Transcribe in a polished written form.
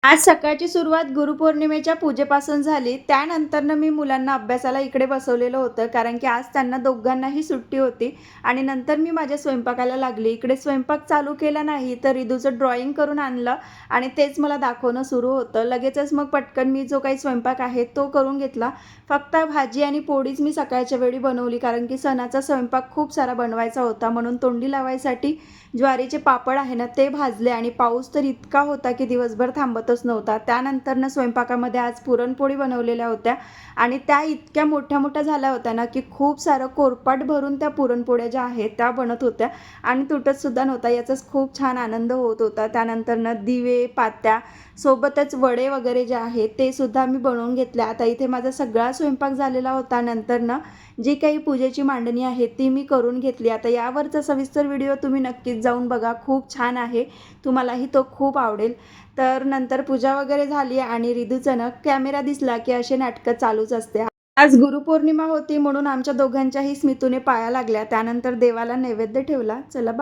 आज सकाळची सुरुवात गुरुपौर्णिमेच्या पूजेपासून झाली. त्यानंतरनं मी मुलांना अभ्यासाला इकडे बसवलेलं होतं, कारण की आज त्यांना दोघांनाही सुट्टी होती आणि नंतर मी माझ्या स्वयंपाकाला लागली. इकडे स्वयंपाक चालू केला नाही, तर रिदूचं ड्रॉइंग करून आणलं आणि तेच मला दाखवणं सुरू होतं. लगेचच मग पटकन मी जो काही स्वयंपाक आहे, तो करून घेतला. फक्त भाजी आणि पोळीच मी सकाळच्या वेळी बनवली, कारण की सणाचा स्वयंपाक खूप सारा बनवायचा होता. म्हणून तोंडी लावायसाठी ज्वारीचे पापड आहे ना, ते भाजले आणि पाऊस तर इतका होता, की दिवसभर थांबतच नव्हता. त्यानंतरनं स्वयंपाकामध्ये आज पुरणपोळी बनवलेल्या होत्या आणि त्या इतक्या मोठ्या-मोठ्या झाल्या होत्या ना, की खूप सारं कोरपाट भरून त्या पुरणपोळ्या ज्या आहेत, त्या बनत होत्या आणि तुटतसुद्धा नव्हता. याचाच खूप छान आनंद होत होता. त्यानंतरनं दिवे, पात्या सोबतच वडे वगैरे जे आहेत, ते सुद्धा मी बनवून घेतले. आता इथे माझा सगळा स्वयंपाक झालेला होता. नंतरनं जी काही पूजेची मांडणी आहे, ती मी करून घेतली. आता यावरचा सविस्तर व्हिडिओ तुम्ही नक्कीच जाऊन बघा. खूप छान आहे. तुम्हालाही तो खूप आवडेल. तर नंतर पूजा वगैरे झाली आणि रिदूचं ना कॅमेरा दिसला, की असे नाटकं चालूच असते. आज गुरुपौर्णिमा होती म्हणून आमच्या दोघांच्याही स्मितूने पाया लागल्या. त्यानंतर देवाला नैवेद्य ठेवला. चला